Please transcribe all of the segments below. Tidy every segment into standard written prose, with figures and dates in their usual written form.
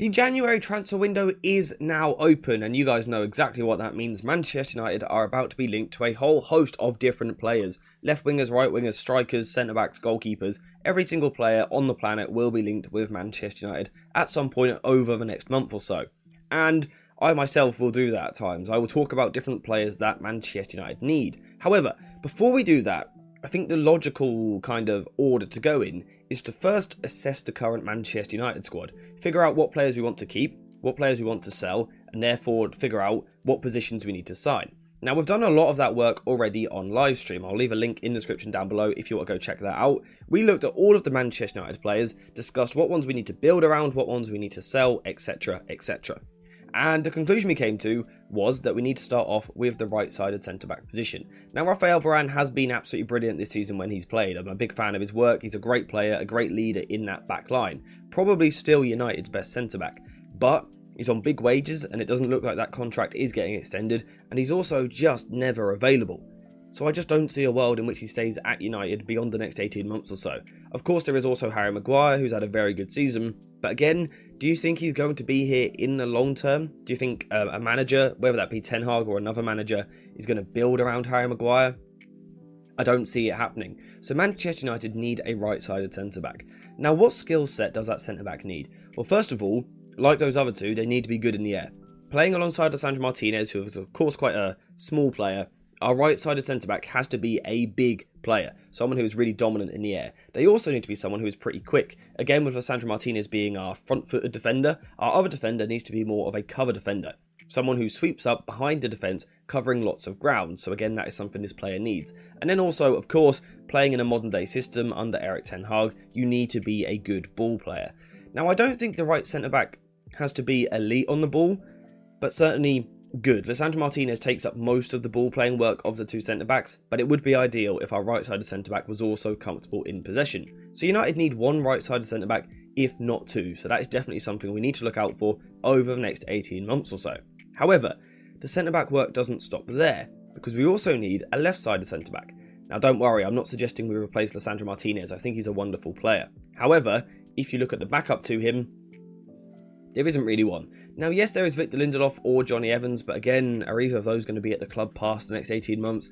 The January transfer window is now open, and you guys know exactly what that means. Manchester United are about to be linked to a whole host of different players. Left wingers, right wingers, strikers, centre-backs, goalkeepers. Every single player on the planet will be linked with Manchester United at some point over the next month or so. And I myself will do that at times. I will talk about different players that Manchester United need. However, before we do that, I think the logical kind of order to go in is to first assess the current Manchester United squad, figure out what players we want to keep, what players we want to sell, and therefore figure out what positions we need to sign. Now, we've done a lot of that work already on livestream. I'll leave a link in the description down below if you want to go check that out. We looked at all of the Manchester United players, discussed what ones we need to build around, what ones we need to sell, etc, etc. And the conclusion we came to was that we need to start off with the right-sided centre-back position. Now, Raphael Varane has been absolutely brilliant this season when he's played. I'm a big fan of his work. He's a great player, a great leader in that back line. Probably still United's best centre-back. But he's on big wages, and it doesn't look like that contract is getting extended. And he's also just never available. So I just don't see a world in which he stays at United beyond the next 18 months or so. Of course, there is also Harry Maguire, who's had a very good season. But again, do you think he's going to be here in the long term? Do you think a manager, whether that be Ten Hag or another manager, is going to build around Harry Maguire? I don't see it happening. So Manchester United need a right-sided centre-back. Now, what skill set does that centre-back need? Well, first of all, like those other two, they need to be good in the air. Playing alongside Lisandro Martinez, who is of course quite a small player, our right-sided centre-back has to be a big player, someone who is really dominant in the air. They also need to be someone who is pretty quick. Again, with Lisandro Martinez being our front-footed defender, our other defender needs to be more of a cover defender. Someone who sweeps up behind the defence, covering lots of ground. So again, that is something this player needs. And then also, of course, playing in a modern-day system under Erik Ten Hag, you need to be a good ball player. Now, I don't think the right centre-back has to be elite on the ball, but certainly good. Lisandro Martinez takes up most of the ball playing work of the two centre-backs, but it would be ideal if our right-sided centre-back was also comfortable in possession. So United need one right-sided centre-back, if not two, so that is definitely something we need to look out for over the next 18 months or so. However, the centre-back work doesn't stop there, because we also need a left-sided centre-back. Now don't worry, I'm not suggesting we replace Lisandro Martinez, I think he's a wonderful player. However, if you look at the backup to him, there isn't really one. Now, yes, there is Victor Lindelof or Johnny Evans, but again, are either of those going to be at the club past the next 18 months?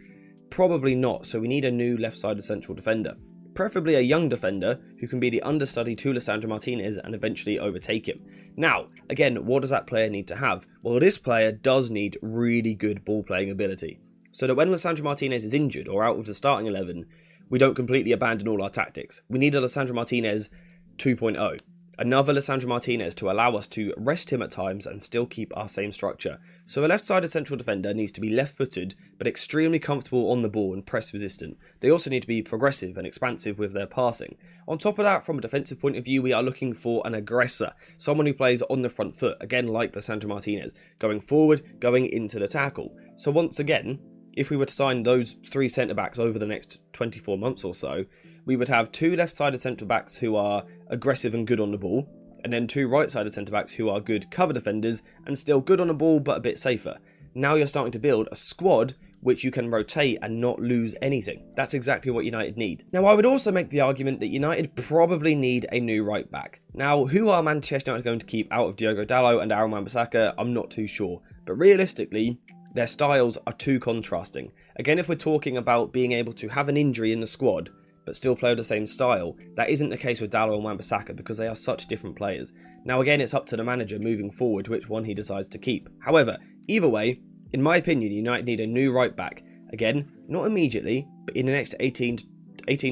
Probably not, so we need a new left-sided central defender. Preferably a young defender who can be the understudy to Lisandro Martinez and eventually overtake him. Now, again, what does that player need to have? Well, this player does need really good ball-playing ability, so that when Lisandro Martinez is injured or out of the starting 11, we don't completely abandon all our tactics. We need a Lisandro Martinez 2.0. Another Lisandro Martinez to allow us to rest him at times and still keep our same structure. So a left-sided central defender needs to be left-footed, but extremely comfortable on the ball and press-resistant. They also need to be progressive and expansive with their passing. On top of that, from a defensive point of view, we are looking for an aggressor. Someone who plays on the front foot, again like Lisandro Martinez, going forward, going into the tackle. So once again, if we were to sign those three centre-backs over the next 24 months or so, we would have two left-sided centre-backs who are aggressive and good on the ball, and then two right-sided centre-backs who are good cover defenders and still good on the ball but a bit safer. Now you're starting to build a squad which you can rotate and not lose anything. That's exactly what United need. Now, I would also make the argument that United probably need a new right-back. Now, who are Manchester United going to keep out of Diogo Dalot and Aaron Wan-Bissaka? I'm not too sure. But realistically, their styles are too contrasting. Again, if we're talking about being able to have an injury in the squad, but still play the same style, that isn't the case with Dalot and Wan-Bissaka because they are such different players. Now again, it's up to the manager moving forward which one he decides to keep. However, either way, in my opinion, United need a new right back. Again, not immediately, but in the next 18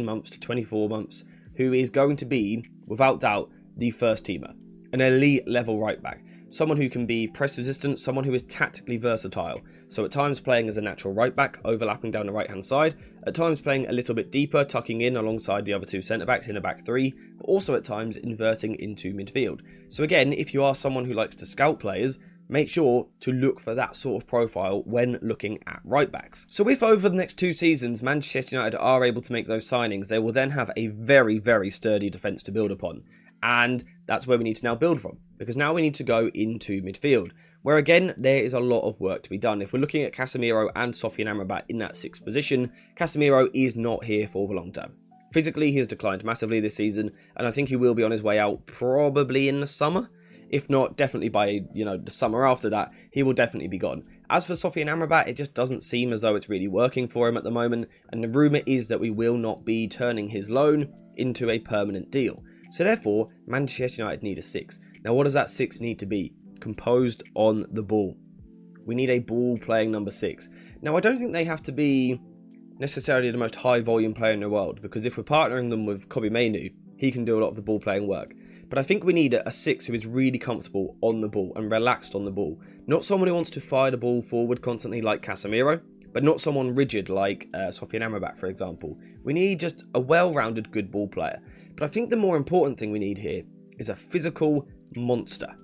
months to 24 months, who is going to be, without doubt, the first teamer. An elite level right back. Someone who can be press resistant, someone who is tactically versatile. So at times playing as a natural right back, overlapping down the right hand side, at times playing a little bit deeper, tucking in alongside the other two centre backs in a back three, but also at times inverting into midfield. So again, if you are someone who likes to scout players, make sure to look for that sort of profile when looking at right backs. So if over the next 2 seasons Manchester United are able to make those signings, they will then have a very, very sturdy defence to build upon. And that's where we need to now build from, because now we need to go into midfield, where again there is a lot of work to be done. If we're looking at Casemiro and Sofian Amrabat in that 6th position, Casemiro is not here for the long term. Physically, he has declined massively this season, and I think he will be on his way out probably in the summer. If not, definitely by, the summer after that, he will definitely be gone. As for Sofian Amrabat, it just doesn't seem as though it's really working for him at the moment, and the rumour is that we will not be turning his loan into a permanent deal. So therefore, Manchester United need a 6. Now what does that 6 need to be? Composed on the ball. We need a ball-playing number 6. Now I don't think they have to be necessarily the most high-volume player in the world, because if we're partnering them with Kobbie Mainoo, he can do a lot of the ball-playing work. But I think we need a 6 who is really comfortable on the ball and relaxed on the ball. Not someone who wants to fire the ball forward constantly like Casemiro, but not someone rigid like Sofian Amrabat, for example. We need just a well-rounded good ball player. But I think the more important thing we need here is a physical monster.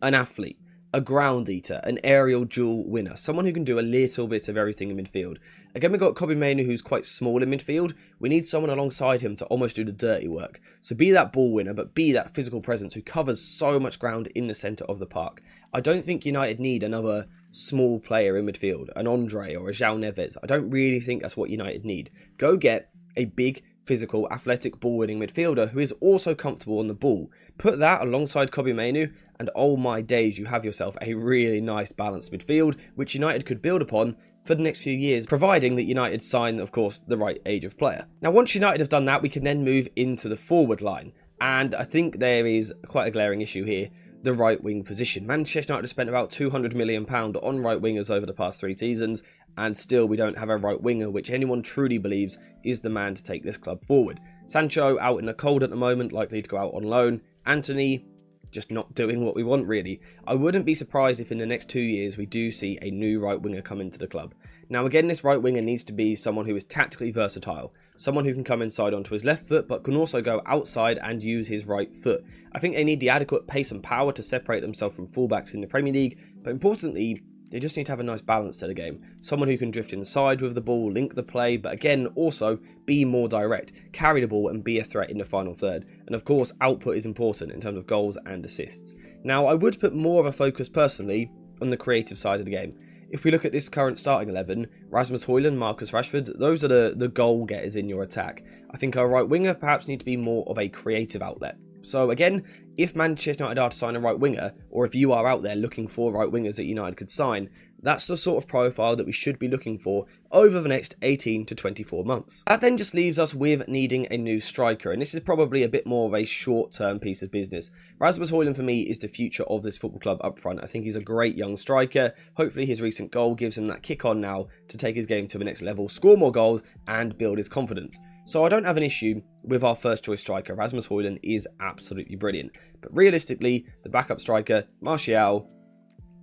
An athlete. A ground eater, an aerial duel winner, someone who can do a little bit of everything in midfield. Again, we've got Kobbie Mainoo, who's quite small in midfield. We need someone alongside him to almost do the dirty work. So be that ball winner, but be that physical presence who covers so much ground in the centre of the park. I don't think United need another small player in midfield, an Andre or a João Neves. I don't really think that's what United need. Go get a big, physical, athletic, ball-winning midfielder who is also comfortable on the ball. Put that alongside Kobbie Mainoo, and oh my days, you have yourself a really nice balanced midfield, which United could build upon for the next few years, providing that United sign, of course, the right age of player. Now, once United have done that, we can then move into the forward line, and I think there is quite a glaring issue here, the right wing position. Manchester United have spent about £200 million on right wingers over the past 3 seasons, and still we don't have a right winger, which anyone truly believes is the man to take this club forward. Sancho out in the cold at the moment, likely to go out on loan. Anthony just not doing what we want, really. I wouldn't be surprised if in the next 2 years we do see a new right winger come into the club. Now again, this right winger needs to be someone who is tactically versatile, someone who can come inside onto his left foot but can also go outside and use his right foot. I think they need the adequate pace and power to separate themselves from fullbacks in the Premier League, but importantly, they just need to have a nice balance to the game. Someone who can drift inside with the ball, link the play, but again, also be more direct, carry the ball and be a threat in the final third. And of course, output is important in terms of goals and assists. Now, I would put more of a focus personally on the creative side of the game. If we look at this current starting 11, Rasmus Højlund, Marcus Rashford, those are the goal getters in your attack. I think our right winger perhaps need to be more of a creative outlet. So again, if Manchester United are to sign a right winger, or if you are out there looking for right wingers that United could sign, that's the sort of profile that we should be looking for over the next 18 to 24 months. That then just leaves us with needing a new striker, and this is probably a bit more of a short-term piece of business. Rasmus Højlund for me is the future of this football club up front. I think he's a great young striker. Hopefully his recent goal gives him that kick on now to take his game to the next level, score more goals and build his confidence. So I don't have an issue with our first choice striker. Rasmus Højlund is absolutely brilliant. But realistically, the backup striker, Martial,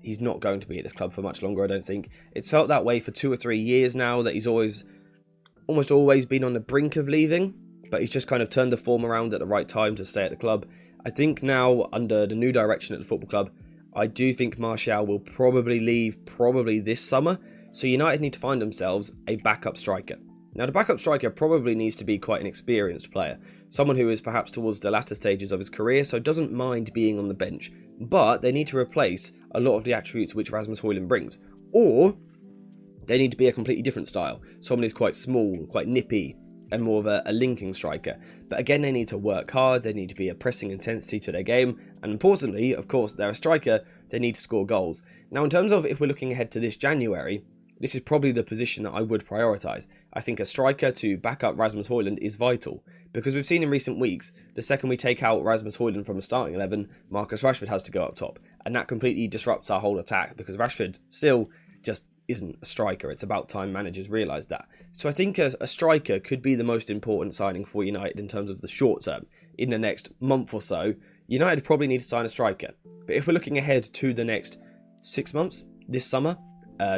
he's not going to be at this club for much longer, I don't think. It's felt that way for 2 or 3 years now, that he's almost always been on the brink of leaving, but he's just kind of turned the form around at the right time to stay at the club. I think now, under the new direction at the football club, I do think Martial will probably leave this summer, so United need to find themselves a backup striker. Now, the backup striker probably needs to be quite an experienced player, someone who is perhaps towards the latter stages of his career, so doesn't mind being on the bench, but they need to replace a lot of the attributes which Rasmus Højlund brings, or they need to be a completely different style, someone who's quite small, quite nippy, and more of a linking striker. But again, they need to work hard, they need to be a pressing intensity to their game, and importantly, of course, they're a striker, they need to score goals. Now, in terms of if we're looking ahead to this January, this is probably the position that I would prioritise. I think a striker to back up Rasmus Højlund is vital, because we've seen in recent weeks, the second we take out Rasmus Højlund from a starting 11, Marcus Rashford has to go up top, and that completely disrupts our whole attack, because Rashford still just isn't a striker. It's about time managers realise that. So I think a striker could be the most important signing for United in terms of the short term. In the next month or so, United probably need to sign a striker. But if we're looking ahead to the next 6 months, this summer,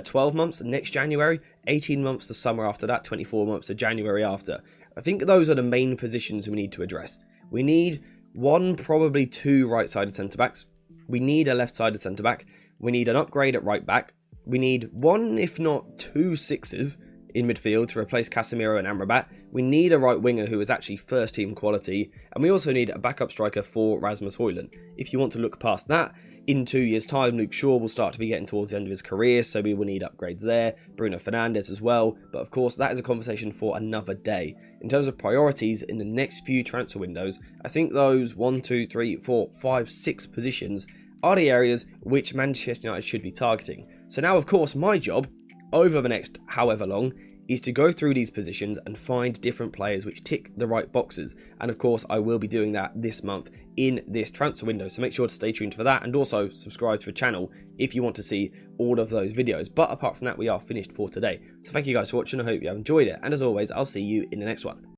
12 months next January, 18 months the summer after that, 24 months the January after. I think those are the main positions we need to address. We need 1, probably 2 right-sided centre-backs. We need a left-sided centre-back. We need an upgrade at right-back. We need 1, if not 2 sixes in midfield to replace Casemiro and Amrabat. We need a right winger who is actually first-team quality. And we also need a backup striker for Rasmus Højlund. If you want to look past that, in 2 years' time, Luke Shaw will start to be getting towards the end of his career, so we will need upgrades there. Bruno Fernandes as well, but of course that is a conversation for another day. In terms of priorities in the next few transfer windows, I think those 1, 2, 3, 4, 5, 6 positions are the areas which Manchester United should be targeting. So now, of course, my job over the next however long is to go through these positions and find different players which tick the right boxes. And of course, I will be doing that this month in this transfer window. So make sure to stay tuned for that, and also subscribe to the channel if you want to see all of those videos. But apart from that, we are finished for today. So thank you guys for watching. I hope you have enjoyed it. And as always, I'll see you in the next one.